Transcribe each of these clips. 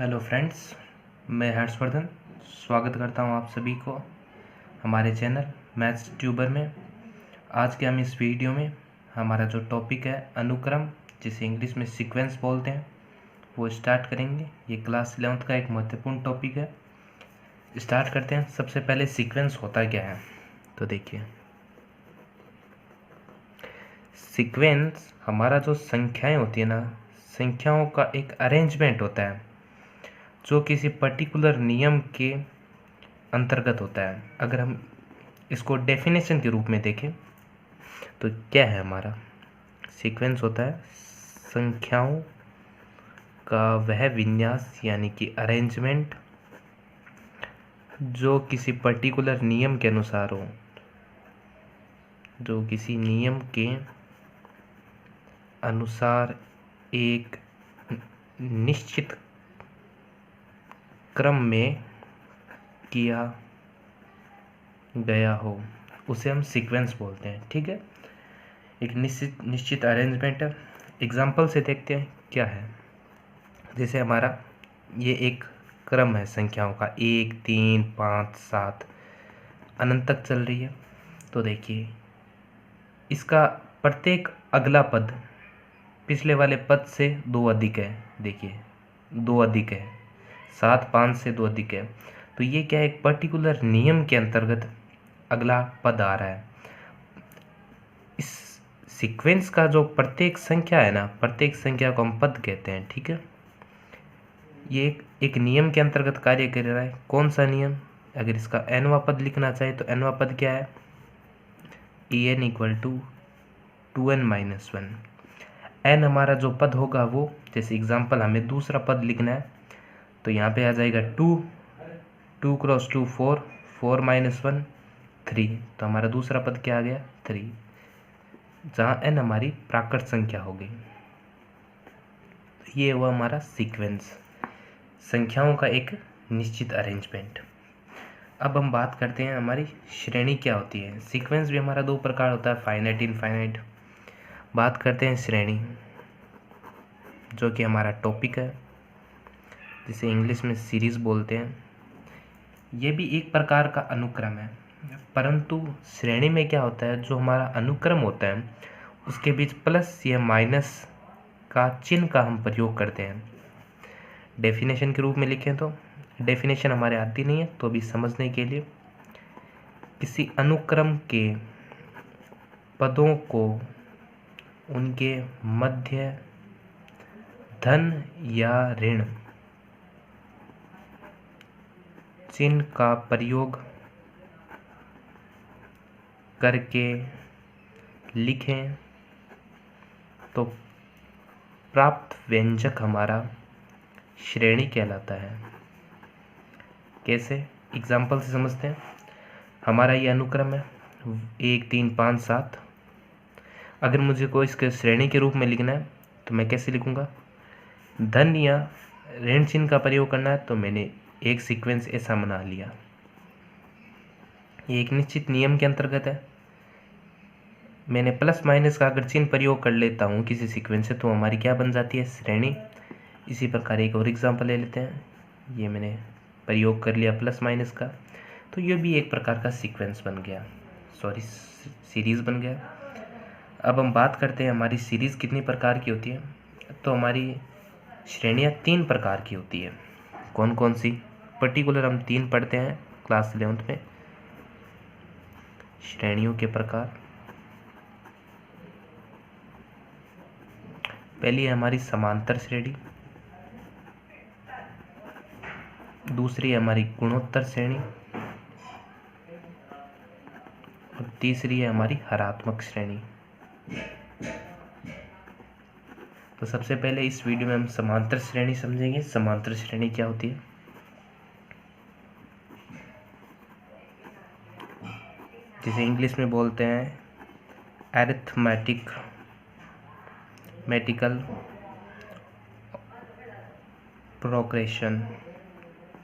Hello friends, मैं हर्षवर्धन स्वागत करता हूं आप सभी को हमारे चैनल मैथ्स ट्यूबर में। आज के हम इस वीडियो में हमारा जो टॉपिक है अनुक्रम, जिसे इंग्लिश में सीक्वेंस बोलते हैं, वो स्टार्ट करेंगे। ये क्लास 11th का एक महत्वपूर्ण टॉपिक है। स्टार्ट करते हैं। सबसे पहले सीक्वेंस होता क्या है, तो देखिए, सीक्वेंस हमारा जो संख्याएं होती है ना, संख्याओं का एक अरेंजमेंट होता है जो किसी पर्टिकुलर नियम के अंतर्गत होता है। अगर हम इसको डेफिनेशन के रूप में देखें तो क्या है हमारा सीक्वेंस होता है संख्याओं का वह विन्यास यानी कि अरेंजमेंट जो किसी पर्टिकुलर नियम के अनुसार हो, जो किसी नियम के अनुसार एक निश्चित क्रम में किया गया हो, उसे हम सीक्वेंस बोलते हैं। ठीक है, एक निश्चित अरेंजमेंट है। एग्जाम्पल से देखते हैं क्या है। जैसे हमारा ये एक क्रम है संख्याओं का, 1 3 5 7 अनंत तक चल रही है। तो देखिए, इसका प्रत्येक अगला पद पिछले वाले पद से 2 अधिक है। देखिए, 2 अधिक है, 7 5 से 2 अधिक है। तो ये क्या है, एक पर्टिकुलर नियम के अंतर्गत अगला पद आ रहा है। इस सीक्वेंस का जो प्रत्येक संख्या है ना, प्रत्येक संख्या को हम पद कहते हैं। ठीक है, ये एक नियम के अंतर्गत कार्य कर रहा है। कौन सा नियम? अगर इसका nवां पद लिखना चाहे तो nवां पद क्या है, en equal to 2n-1। n हमारा जो पद होगा वो, जैसे एग्जाम्पल हमें दूसरा पद लिखना है तो यहाँ पे आ जाएगा 2 2 क्रॉस 2 4 4 - 1 3। तो हमारा दूसरा पद क्या आ गया, 3, जहाँ n हमारी प्राकृत संख्या हो गई। ये हुआ हमारा सीक्वेंस, संख्याओं का एक निश्चित अरेंजमेंट। अब हम बात करते हैं हमारी श्रेणी क्या होती है। सीक्वेंस भी हमारा 2 प्रकार होता है, फाइनाइट इनफाइनाइट। बात करते हैं श्रेणी, जो कि हमारा टॉपिक है, जिसे इंग्लिश में सीरीज बोलते हैं। ये भी एक प्रकार का अनुक्रम है, परंतु श्रेणी में क्या होता है, जो हमारा अनुक्रम होता है उसके बीच प्लस या माइनस का चिन्ह का हम प्रयोग करते हैं। डेफिनेशन के रूप में लिखें तो, डेफिनेशन हमारे आती नहीं है तो भी समझने के लिए, किसी अनुक्रम के पदों को उनके मध्य धन या ऋण चिन्ह का प्रयोग करके लिखें तो प्राप्त व्यंजक हमारा श्रेणी कहलाता है। कैसे, एग्जाम्पल से समझते हैं। हमारा ये अनुक्रम है 1 3 5 7। अगर मुझे कोई इसके श्रेणी के रूप में लिखना है तो मैं कैसे लिखूँगा, धन या ऋण चिन्ह का प्रयोग करना है तो मैंने एक सीक्वेंस ऐसा बना लिया। ये एक निश्चित नियम के अंतर्गत है। मैंने प्लस माइनस का अगर चिन्ह प्रयोग कर लेता हूँ किसी सीक्वेंस से तो हमारी क्या बन जाती है, श्रेणी। इसी प्रकार एक और एग्जांपल ले लेते हैं। ये मैंने प्रयोग कर लिया प्लस माइनस का, तो ये भी एक प्रकार का सीक्वेंस बन गया, सॉरी सीरीज़ बन गया। अब हम बात करते हैं हमारी सीरीज़ कितनी प्रकार की होती है। तो हमारी श्रेणियाँ 3 प्रकार की होती है। कौन कौन सी? पर्टिकुलर हम 3 पढ़ते हैं क्लास 11th में। श्रेणियों के प्रकार, पहली है हमारी समांतर श्रेणी, दूसरी है हमारी गुणोत्तर श्रेणी, और तीसरी है हमारी हरात्मक श्रेणी। तो सबसे पहले इस वीडियो में हम समांतर श्रेणी समझेंगे। समांतर श्रेणी क्या होती है, जिसे इंग्लिश में बोलते हैं मैटिकल प्रोग्रेशन।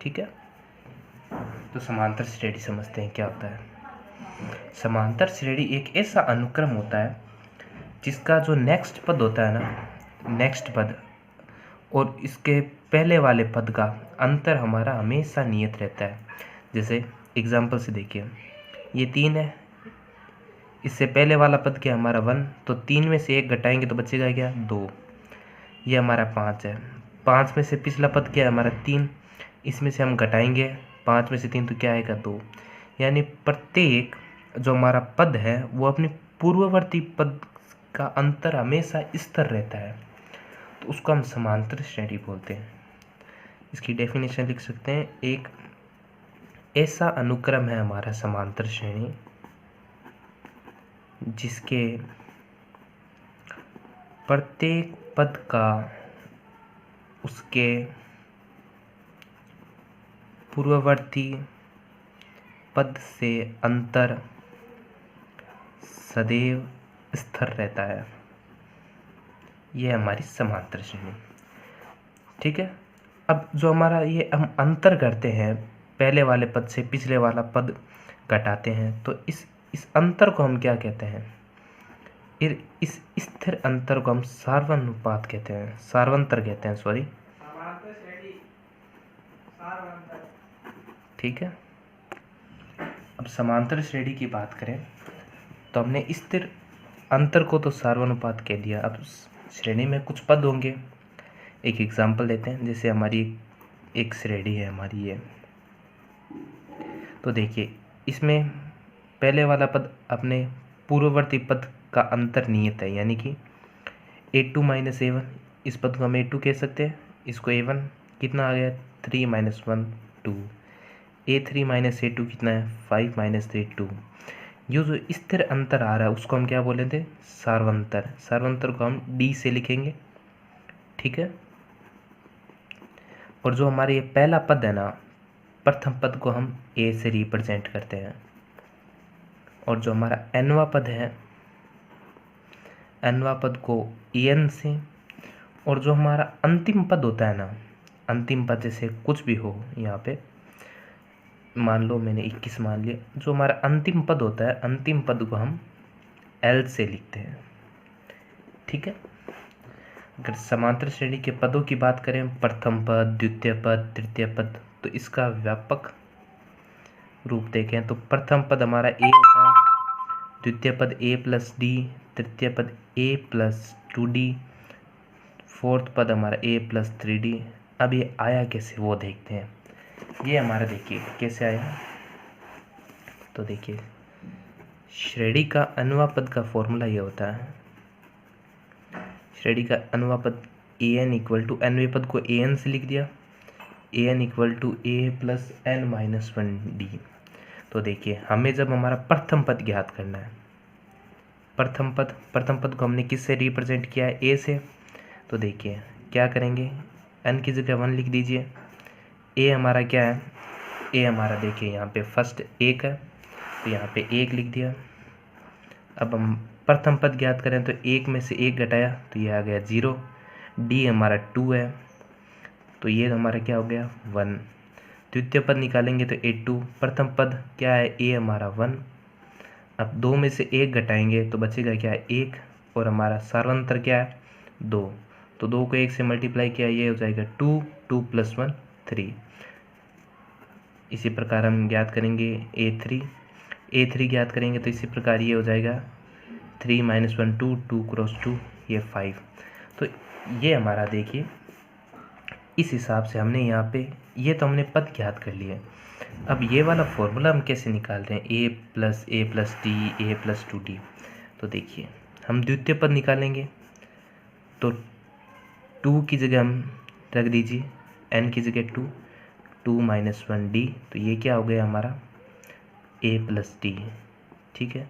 ठीक है, तो समांतर श्रेणी समझते हैं क्या होता है। समांतर श्रेणी एक ऐसा अनुक्रम होता है जिसका जो नेक्स्ट पद होता है ना, नेक्स्ट पद और इसके पहले वाले पद का अंतर हमारा हमेशा नियत रहता है। जैसे एग्जाम्पल से देखिए, ये 3 है, इससे पहले वाला पद क्या हमारा 1, तो 3 में से 1 घटाएंगे तो बचेगा क्या 2। ये हमारा 5 है, 5 में से पिछला पद क्या है हमारा 3, इसमें से हम घटाएंगे 5 में से 3 तो क्या आएगा 2। यानी प्रत्येक जो हमारा पद है वो अपनी पूर्ववर्ती पद का अंतर हमेशा स्थिर रहता है, तो उसको हम समांतर श्रेणी बोलते हैं। इसकी डेफिनेशन लिख सकते हैं, एक ऐसा अनुक्रम है हमारा समांतर श्रेणी जिसके प्रत्येक पद का उसके पूर्ववर्ती पद से अंतर सदैव स्थिर रहता है। यह हमारी समांतर श्रेणी, ठीक है। अब जो हमारा ये हम अंतर करते हैं, पहले वाले पद से पिछले वाला पद घटाते हैं, तो इस अंतर को हम क्या कहते हैं? इस स्थिर अंतर को हम सार्वनुपात कहते हैं, सार्वंतर कहते हैं, सॉरी, ठीक है। अब समांतर श्रेणी की बात करें तो हमने स्थिर अंतर को तो सार्वनुपात कह दिया। अब श्रेणी में कुछ पद होंगे, एक एग्जांपल देते हैं। जैसे हमारी एक श्रेणी है हमारी ये, तो देखिए इसमें पहले वाला पद अपने पूर्ववर्ती पद का अंतर नियत है, यानी कि a2 - a1, इस पद को हम a2 कह सकते हैं, इसको a1 कितना आ गया 3 - 1 2, a3 - a2 कितना है 5 - 3 2। ये जो स्थिर अंतर आ रहा है उसको हम क्या बोले थे? सार्वंतर। सार्वंतर को हम d से लिखेंगे, ठीक है। और जो हमारे ये पहला पद है ना, प्रथम पद को हम a से रिप्रेजेंट करते हैं, और जो हमारा nवा पद है, nवा पद को an से, और जो हमारा अंतिम पद होता है ना, अंतिम पद जैसे कुछ भी हो, यहाँ पे मान लो मैंने 21 मान लिया, जो हमारा अंतिम पद होता है, अंतिम पद को हम l से लिखते हैं, ठीक है। अगर समांतर श्रेणी के पदों की बात करें, प्रथम पद, द्वितीय पद, तृतीय पद, तो इसका व्यापक रूप देखें तो प्रथम पद हमारा a होता है, द्वितीय पद a + d, तृतीय पद a + 2d, फोर्थ पद हमारा a + 3d। अब ये आया कैसे वो देखते हैं। ये हमारा देखिए कैसे आया, तो देखिए श्रेणी का अनवा पद का फॉर्मूला ये होता है, श्रेणी का अनवा पद an = nवें पद को an से लिख दिया, an = a + n - 1d। तो देखिए हमें जब हमारा प्रथम पद ज्ञात करना है, प्रथम पद को हमने किससे रिप्रेजेंट किया है? a से। तो देखिए क्या करेंगे, n की जगह 1 लिख दीजिए, a हमारा क्या है, a हमारा देखिए यहाँ पे फर्स्ट 1 है, तो यहाँ पे 1 लिख दिया। अब हम प्रथम पद ज्ञात करें तो 1 में से 1 घटाया तो ये आ गया 0, d हमारा 2 है, तो ये हमारा क्या हो गया 1। द्वितीय पद निकालेंगे तो a2, प्रथम पद क्या है a हमारा 1, अब 2 में से 1 घटाएंगे तो बचेगा क्या है 1, और हमारा सार्वंतर क्या है 2, तो 2 को 1 से मल्टीप्लाई किया, ये हो जाएगा 2, 2 + 1 3। इसी प्रकार हम ज्ञात करेंगे a3 ज्ञात करेंगे तो इसी प्रकार ये हो जाएगा 3 - 1 2, 2 × 2 ये 5। तो ये हमारा देखिए इस हिसाब से हमने यहाँ पे ये तो हमने पद ज्ञात कर लिए। अब ये वाला फॉर्मूला हम कैसे निकाल रहे हैं, a + d, a + 2d। तो देखिए हम द्वितीय पद निकालेंगे तो 2 की जगह हम रख दीजिए, n की जगह 2, 2 - 1d, तो ये क्या हो गया हमारा a + d, ठीक है।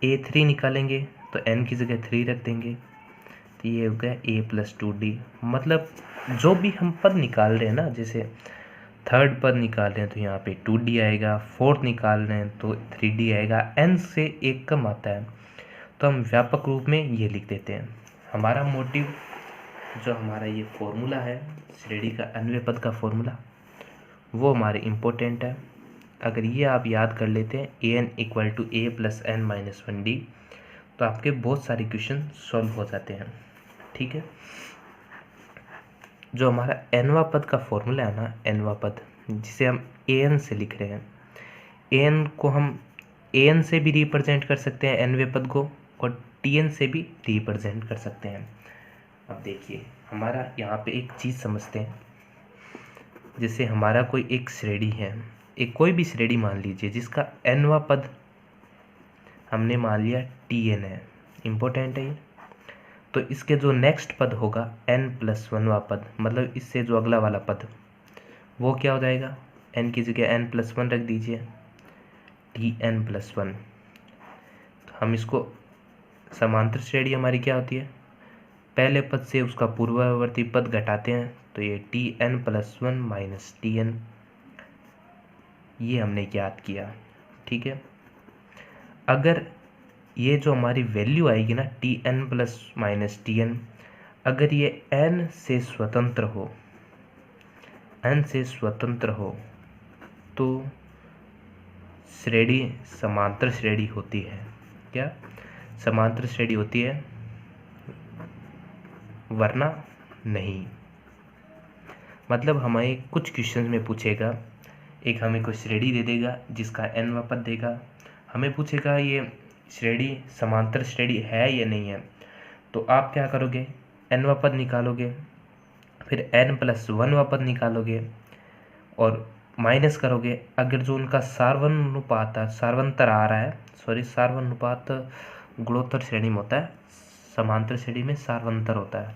a3 निकालेंगे तो n की जगह 3 रख देंगे, तो ये हो गया a + 2d। मतलब जो भी हम पद निकाल रहे हैं ना, जैसे थर्ड पद निकाल रहे हैं तो यहाँ पे 2d आएगा, फोर्थ निकाल रहे हैं तो 3d आएगा, n से 1 कम आता है तो हम व्यापक रूप में ये लिख देते हैं। हमारा मोटिव जो हमारा ये फॉर्मूला है श्रेणी का अन्वय पद का फॉर्मूला, वो हमारे इम्पोर्टेंट है। अगर ये आप याद कर लेते हैं an = a + n - 1d, तो आपके बहुत सारे क्वेश्चन सॉल्व हो जाते हैं, ठीक है। जो हमारा nवां पद का फॉर्मूला है ना, nवां पद जिसे हम an से लिख रहे हैं, an को हम an से भी रिप्रेजेंट कर सकते हैं nवें पद को, और tn से भी रिप्रेजेंट कर सकते हैं। अब देखिए हमारा यहाँ पे एक चीज़ समझते हैं, जैसे हमारा कोई एक श्रेणी है, एक कोई भी श्रेणी मान लीजिए जिसका nवां पद हमने मान लिया tn है, इम्पोर्टेंट है ये। तो इसके जो नेक्स्ट पद होगा n+1वां पद, मतलब इससे जो अगला वाला पद, वो क्या हो जाएगा, n की जगह n+1 रख दीजिए, tn+1। तो हम इसको समांतर श्रेणी हमारी क्या होती है, पहले पद से उसका पूर्ववर्ती पद घटाते हैं, तो ये tn+1 माइनस tn, ये हमने ज्ञात किया। ठीक है, अगर ये जो हमारी वैल्यू आएगी ना tn+-tn, अगर ये n से स्वतंत्र हो, तो श्रेणी समांतर श्रेणी होती है। क्या समांतर श्रेणी होती है, वरना नहीं। मतलब हमें कुछ क्वेश्चन में पूछेगा, एक हमें कोई श्रेणी दे देगा जिसका nवां पद देगा, हमें पूछेगा ये श्रेणी समांतर श्रेणी है या नहीं है, तो आप क्या करोगे, nवां पद निकालोगे, फिर n+1वां पद निकालोगे और माइनस करोगे। अगर जो उनका सार्वंतर आ रहा है, सार्वनुपात गुणोत्तर श्रेणी में होता है, समांतर श्रेणी में सार्वंतर होता है।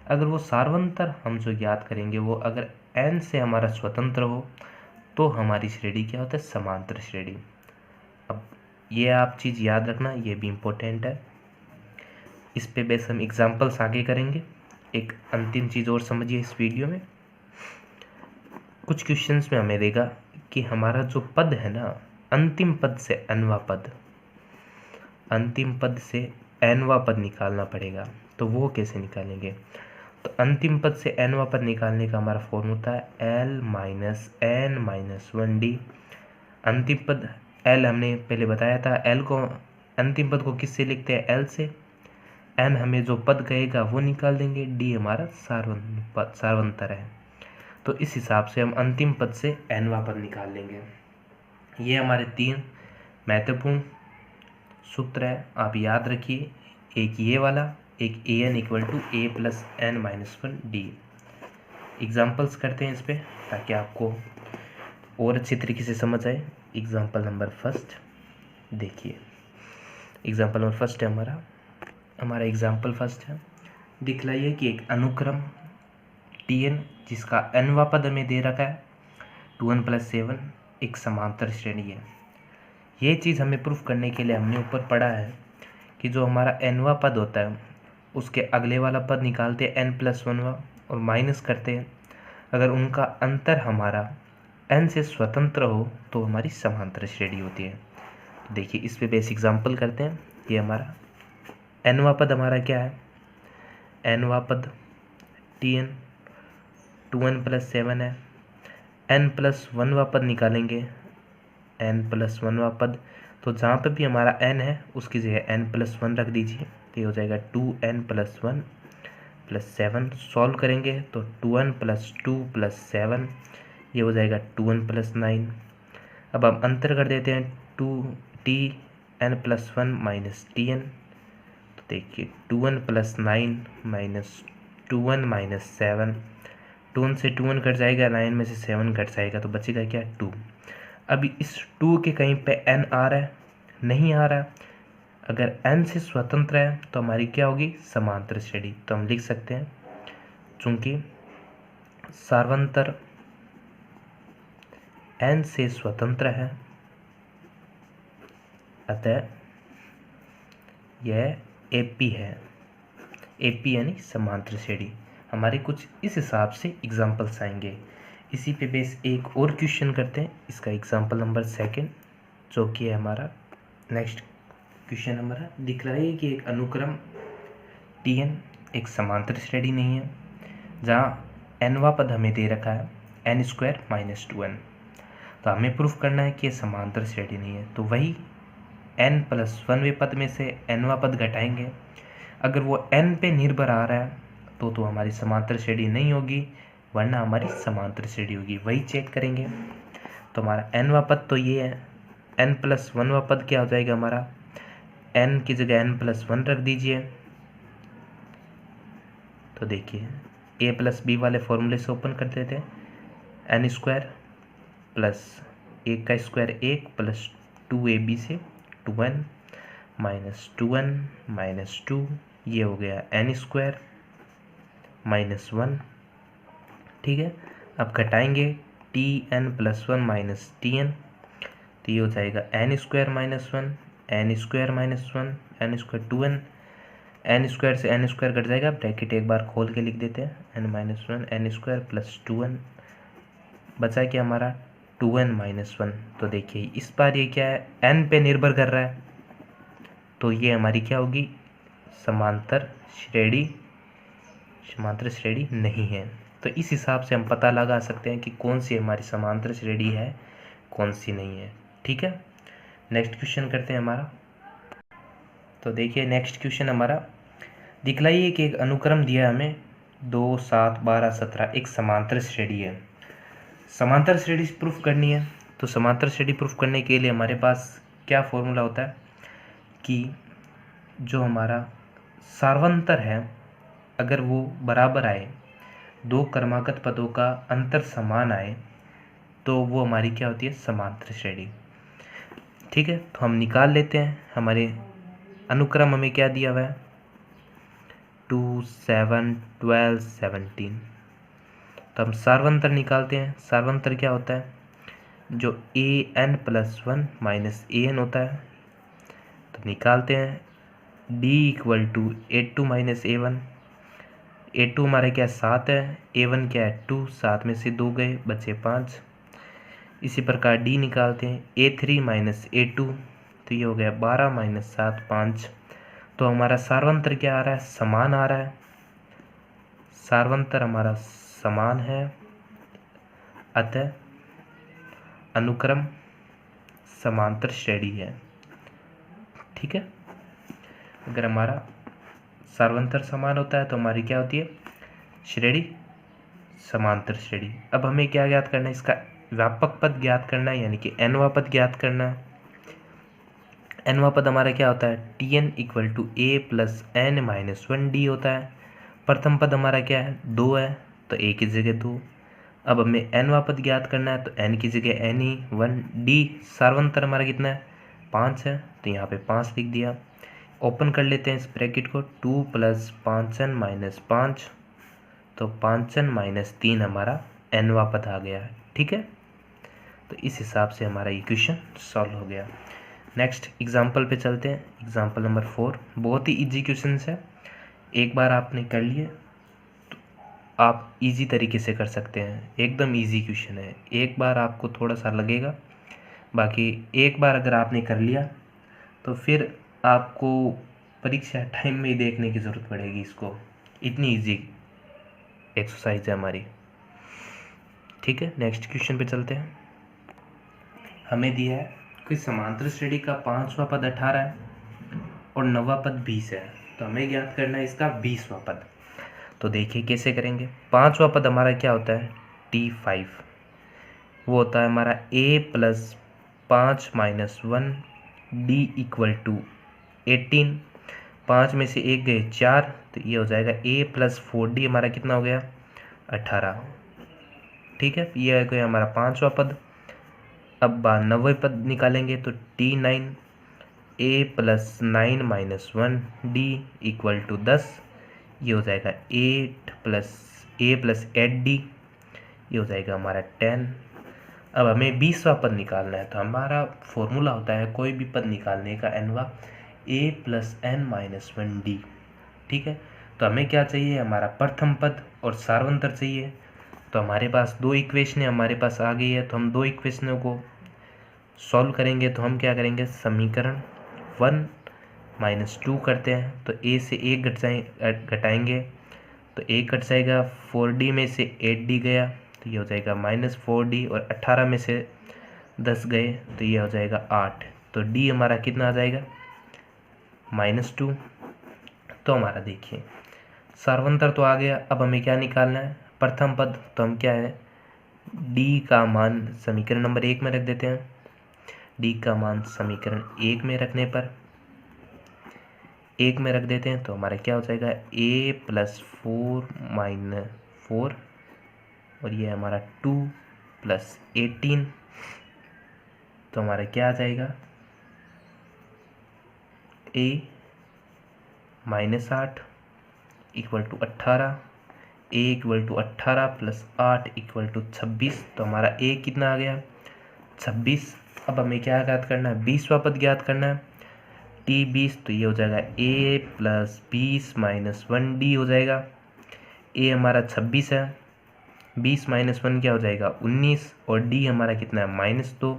अगर वो सार्वंतर हम जो याद करेंगे वो अगर n से हमारा स्वतंत्र हो, तो हमारी श्रेणी क्या होता है, समांतर श्रेणी। अब ये आप चीज़ याद रखना, ये भी इम्पोर्टेंट है। इस पे बेस हम एग्जांपल्स आगे करेंगे। एक अंतिम चीज़ और समझिए इस वीडियो में, कुछ क्वेश्चंस में हमें देगा कि हमारा जो पद है ना, अंतिम पद से nवां पद निकालना पड़ेगा। तो वो कैसे निकालेंगे, तो अंतिम पद से nवां पद निकालने का हमारा फॉर्मूला होता है l-n-1d। अंतिम पद l हमने पहले बताया था, l को अंतिम पद को किससे लिखते हैं, l से। n हमें जो पद कहेगा वो निकाल देंगे, d हमारा सार्वंतर है। तो इस हिसाब से हम अंतिम पद से nवां पद निकाल लेंगे। ये हमारे 3 महत्वपूर्ण सूत्र है, आप याद रखिए। एक ये वाला, एक an = a+n-1d। एग्जाम्पल्स करते हैं इस पर, ताकि आपको और अच्छी तरीके से समझ आए। एग्जाम्पल नंबर फर्स्ट देखिए, एग्जाम्पल नंबर फर्स्ट है हमारा एग्जाम्पल फर्स्ट है, दिखलाइए कि एक अनुक्रम tn जिसका nवां पद हमें दे रखा है 2n+7 एक समांतर श्रेणी है। ये चीज़ हमें प्रूफ करने के लिए हमने ऊपर पढ़ा है कि जो हमारा nवां पद होता है उसके अगले वाला पद निकालते हैं n+1वां और माइनस करते हैं। अगर उनका अंतर हमारा n से स्वतंत्र हो तो हमारी समांतर श्रेणी होती है। तो देखिए इस पे बेस एग्जाम्पल करते हैं। ये हमारा nवां पद हमारा क्या है, nवां पद tn 2n+7 है। n+1वां पद निकालेंगे, n+1वां पद, तो जहाँ पर भी हमारा n है उसकी जगह n+1 रख दीजिए, तो ये हो जाएगा 2n+1+7। सॉल्व करेंगे तो 2n+2+7, ये हो जाएगा 2n+9। अब हम अंतर कर देते हैं, 2tn+1 माइनस tn, तो देखिए 2n+9 माइनस 2n-7, 2n से 2n कट जाएगा, 9 में से 7 कट जाएगा, तो बचेगा क्या, 2। अभी इस 2 के कहीं पे n आ रहा है, नहीं आ रहा। अगर n से स्वतंत्र है तो हमारी क्या होगी, समांतर श्रेणी। तो हम लिख सकते हैं, चूंकि सार्वंतर n से स्वतंत्र है, अतः यह AP है। AP यानी समांतर श्रेणी। हमारे कुछ इस हिसाब से एग्जाम्पल्स आएंगे। इसी पे बेस एक और क्वेश्चन करते हैं, इसका एग्जाम्पल नंबर 2, जो कि है हमारा नेक्स्ट क्वेश्चन हमारा दिख रहा है कि एक अनुक्रम tn एक समांतर श्रेणी नहीं है, जहाँ nवां पद हमें दे रखा है n² - 2n। तो हमें प्रूफ करना है कि ये समांतर श्रेणी नहीं है। तो वही n+1वें पद में से nवां पद घटाएंगे। अगर वो n पे निर्भर आ रहा है तो हमारी समांतर श्रेणी नहीं होगी, वरना हमारी समांतर श्रेणी होगी। वही चेक करेंगे। तो हमारा nवां पद तो ये है, n+1वां पद क्या हो जाएगा हमारा, n की जगह n+1 रख दीजिए। तो देखिए a+b वाले फॉर्मूले से ओपन कर देते हैं, n² प्लस 1 का स्क्वायर 1 प्लस 2ab से 2n माइनस 2n माइनस 2, ये हो गया n² -1। ठीक है, अब घटाएंगे tn+1 माइनस tn, तो ये हो जाएगा n² -1 n² -1 n² 2n, n² से n² कट जाएगा, ब्रैकेट एक बार खोल के लिख देते हैं, n-1 n² प्लस 2n, बचा क्या हमारा 2n -1। तो देखिए इस बार ये क्या है, n पे निर्भर कर रहा है, तो ये हमारी क्या होगी, समांतर श्रेणी नहीं है। तो इस हिसाब से हम पता लगा सकते हैं कि कौन सी हमारी समांतर श्रेणी है, कौन सी नहीं है। ठीक है, नेक्स्ट क्वेश्चन करते हैं हमारा। तो देखिए नेक्स्ट क्वेश्चन हमारा, दिखलाइए कि एक अनुक्रम दिया है हमें 2 7 12 17 एक समांतर श्रेणी है। समांतर श्रेणी प्रूफ करनी है, तो समांतर श्रेणी प्रूफ करने के लिए हमारे पास क्या फॉर्मूला होता है कि जो हमारा सार्वंतर है, अगर वो बराबर आए, दो क्रमागत पदों का अंतर समान आए, तो वो हमारी क्या होती है, समांतर श्रेणी। ठीक है, तो हम निकाल लेते हैं। हमारे अनुक्रम हमें क्या दिया हुआ है, 2 7 12 17। तो हम सार्वंतर निकालते हैं। सार्वंतर क्या होता है, जो an+1 माइनस an होता है। तो निकालते हैं, d = a2 minus a1। a2 हमारा क्या 7 है, a1 क्या है 2, 7 में से 2 गए, बचे 5। इसी प्रकार d निकालते हैं, a3 माइनस a2, तो ये हो गया 12 माइनस 7 5। तो हमारा सार्वंतर क्या आ रहा है, समान आ रहा है। सार्वंतर हमारा समान है, अतः अनुक्रम समांतर श्रेणी है। ठीक है, अगर हमारा सार्वंतर समान होता है तो हमारी क्या होती है, श्रेणी समांतर श्रेणी। अब हमें क्या ज्ञात करना है, इसका व्यापक पद ज्ञात करना है, यानी कि nवां पद ज्ञात करना है। nवां पद हमारा क्या होता है, tn = a plus n minus 1d होता है। प्रथम पद हमारा क्या है, 2 है, तो a की जगह 2। अब हमें nवां पद ज्ञात करना है, तो n की जगह n ही 1d। सार्वंतर हमारा कितना है, 5 है, तो यहाँ पे 5 लिख दिया। ओपन कर लेते हैं इस ब्रैकेट को, 2 प्लस 5n माइनस 5, तो 5n माइनस 3 हमारा nवां पद आ गया है। ठीक है, तो इस हिसाब से हमारा ये क्वेश्चन सॉल्व हो गया। नेक्स्ट एग्जाम्पल पे चलते हैं। एग्जाम्पल नंबर 4 बहुत ही इजी क्वेश्चन है। एक बार आपने कर लिए तो आप इजी तरीके से कर सकते हैं, एकदम इजी क्वेश्चन है। एक बार आपको थोड़ा सा लगेगा, बाकी एक बार अगर आपने कर लिया तो फिर आपको परीक्षा टाइम में ही देखने की ज़रूरत पड़ेगी इसको, इतनी इजी एक्सरसाइज है हमारी। ठीक है, नेक्स्ट क्वेश्चन पे चलते हैं। हमें दिया है कि समांतर श्रेणी का 5वां पद 18 है और 9वां पद 20 है, तो हमें ज्ञात करना है इसका 20वां पद। तो देखिए कैसे करेंगे। 5वां पद हमारा क्या होता है, t5, वो होता है हमारा a प्लस 5 माइनस 1 d = 18। 5 में से 1 गए 4, तो ये हो जाएगा a प्लस 4d, हमारा कितना हो गया 18। ठीक है, ये है गया हमारा 5वां पद। अब 9वें पद निकालेंगे, तो t9 a plus 9 minus 1 d = 10, ये हो जाएगा 8 प्लस a प्लस 8d, ये हो जाएगा हमारा 10। अब हमें 20वां पद निकालना है, तो हमारा फॉर्मूला होता है कोई भी पद निकालने का nवां, a plus n minus 1d। ठीक है, तो हमें क्या चाहिए, हमारा प्रथम पद और सार्वंतर चाहिए। तो हमारे पास दो इक्वेशनें हमारे पास आ गई है, तो हम दो इक्वेशनों को सॉल्व करेंगे। तो हम क्या करेंगे, समीकरण 1 माइनस 2 करते हैं, तो a से 1 घटाएंगे, तो 1 कट जाएगा, 4d में से 8d गया, तो ये हो जाएगा -4d, और 18 में से 10 गए, तो ये हो जाएगा 8। तो d हमारा कितना आ जाएगा, -2। तो हमारा देखिए सार्वंतर तो आ गया। अब हमें क्या निकालना है, प्रथम पद। तो हम क्या है, डी का मान समीकरण नंबर 1 में रख देते हैं। डी का मान समीकरण 1 में रखने पर 1 में रख देते हैं तो हमारा क्या हो जाएगा, a + 4 - 4 और ये हमारा 2 + 18। तो हमारा क्या आ जाएगा, a - 8 = 18, a = 18 + 8 = 26। तो हमारा a कितना आ गया, 26। अब हमें क्या ज्ञात करना है, 20वां पद ज्ञात करना है, t 20। तो ये हो जाएगा a + 20 - 1d हो जाएगा। a हमारा 26 है, 20 - 1 क्या हो जाएगा, 19 और d हमारा कितना है, -2।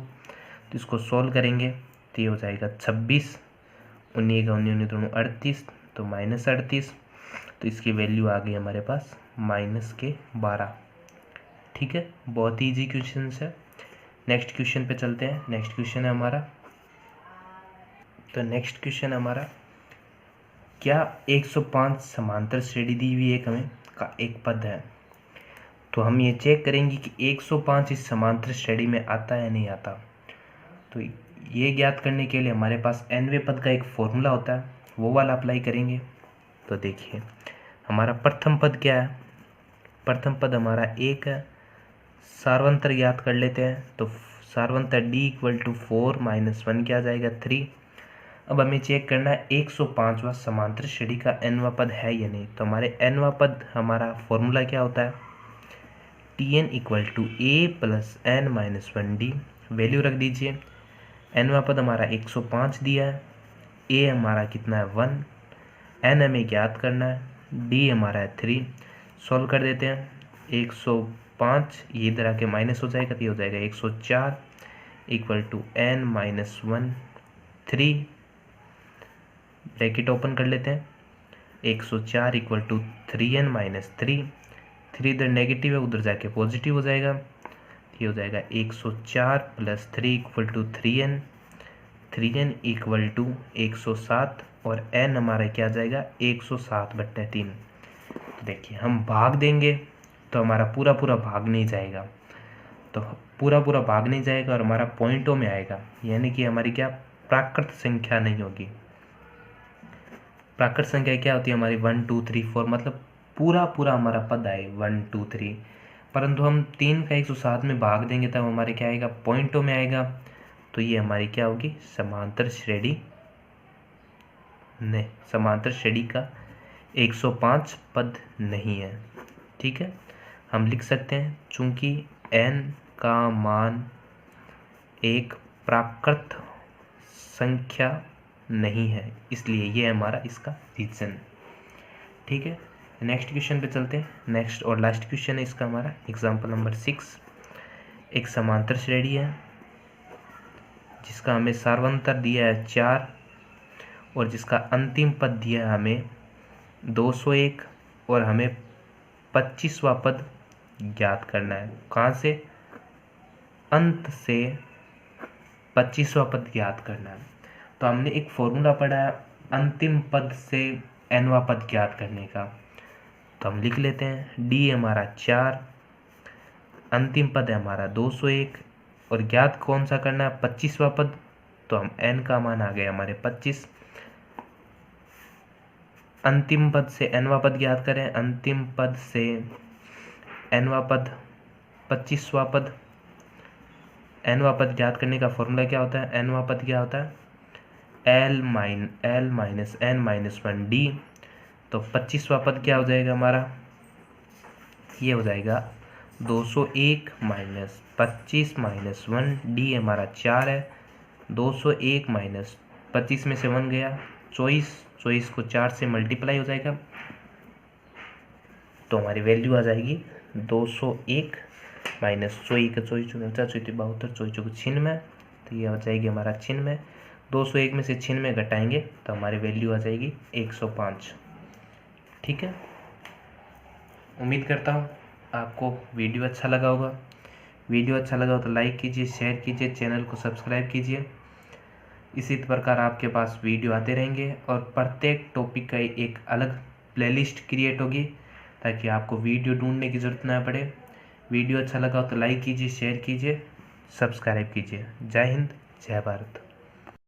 तो इसको सोल्व करेंगे तो ये हो जाएगा 26, 19 का 19 दोनों 38, तो -38। तो इसकी वैल्यू आ गई हमारे पास -12। ठीक है, बहुत ही ईजी क्वेश्चन है। नेक्स्ट क्वेश्चन पे चलते हैं। नेक्स्ट क्वेश्चन है हमारा, तो नेक्स्ट क्वेश्चन हमारा, क्या 105 समांतर श्रेणी दी हुई एक हमें का एक पद है। तो हम ये चेक करेंगे कि 105 इस समांतर श्रेणी में आता है या नहीं आता। तो ये ज्ञात करने के लिए हमारे पास nवें पद का एक फॉर्मूला होता है, वो वाला अप्लाई करेंगे। तो देखिए हमारा प्रथम पद क्या है, प्रथम पद हमारा 1 है। सार्वंतर ज्ञात कर लेते हैं। तो सार्वंतर d = 4 - 1 क्या आ जाएगा, 3। अब हमें चेक करना है 105वां समांतर श्रेणी का nवां पद है या नहीं। तो हमारे nवां पद हमारा फॉर्मूला क्या होता है, Tn = a + n - 1d। Value रख दीजिए। nवां पद हमारा 105 दिया है, a हमारा कितना है 1, n हमें ज्ञात करना है, d हमारा है 3। सॉल्व कर देते हैं। 105 ये इधर आके माइनस हो जाएगा तो ये हो जाएगा 104 = n - 1 3, ब्रैकेट ओपन कर लेते हैं। 104 = 3n - 3, 3 इधर नेगेटिव है उधर जाके पॉजिटिव हो जाएगा। ये हो जाएगा 104 + 3 = 3n, 3n = 107 और n हमारा क्या आ जाएगा, 107/3। तो देखिए हम भाग देंगे तो हमारा पूरा पूरा भाग नहीं जाएगा, तो पूरा पूरा भाग नहीं जाएगा और हमारा पॉइंटों में आएगा, यानी कि हमारी क्या प्राकृत संख्या नहीं होगी। प्राकृत संख्या क्या होती है हमारी, 1 2 3 4, मतलब पूरा पूरा हमारा पद आए 1 2 3। परंतु हम 3 का 107 में भाग देंगे तब हमारे क्या आएगा, पॉइंटों में आएगा। तो ये हमारी क्या होगी, समांतर श्रेणी नहीं, समांतर श्रेणी का 105 पद नहीं है। ठीक है, हम लिख सकते हैं चूंकि n का मान एक प्राकृत संख्या नहीं है, इसलिए ये हमारा इसका रीजन। ठीक है, नेक्स्ट क्वेश्चन पे चलते हैं। नेक्स्ट और लास्ट क्वेश्चन है इसका हमारा, एग्जाम्पल नंबर 6। एक समांतर श्रेणी है जिसका हमें सार्वंतर दिया है 4 और जिसका अंतिम पद दिया है हमें 201 और हमें 25वां पद ज्ञात करना है। कहाँ से, अंत से 25वां पद ज्ञात करना है। तो हमने एक फॉर्मूला पढ़ा है अंतिम पद से nवां पद ज्ञात करने का। तो हम लिख लेते हैं, d हमारा 4, अंतिम पद है हमारा 201 और ज्ञात कौन सा करना है, 25वां पद। तो हम n का मान आ गया हमारे 25। अंतिम पद से nवां पद ज्ञात करें, अंतिम पद से nवां पद 25वां पद। nवां पद ज्ञात करने का फॉर्मूला क्या होता है, nवां पद क्या होता है, l - n - 1d। तो 25वां पद क्या हो जाएगा हमारा, ये हो जाएगा 201 - 25 - 1d हमारा 4 है। 201 - 25 में से 1 गया 24, 24 को 4 से मल्टीप्लाई हो जाएगा तो हमारी वैल्यू आ जाएगी 201 - 24 का 24 42 72 24 96। तो ये हो जाएगी हमारा 96। 201 में से 96 घटाएंगे तो हमारी वैल्यू आ जाएगी 105। ठीक है, उम्मीद करता हूँ आपको वीडियो अच्छा लगा होगा। वीडियो अच्छा लगा हो तो लाइक कीजिए, शेयर कीजिए, चैनल को सब्सक्राइब कीजिए। इसी प्रकार आपके पास वीडियो आते रहेंगे और प्रत्येक टॉपिक का एक अलग प्लेलिस्ट क्रिएट होगी ताकि आपको वीडियो ढूंढने की ज़रूरत ना पड़े। वीडियो अच्छा लगा तो लाइक कीजिए, शेयर कीजिए, सब्सक्राइब कीजिए। जय हिंद, जय भारत।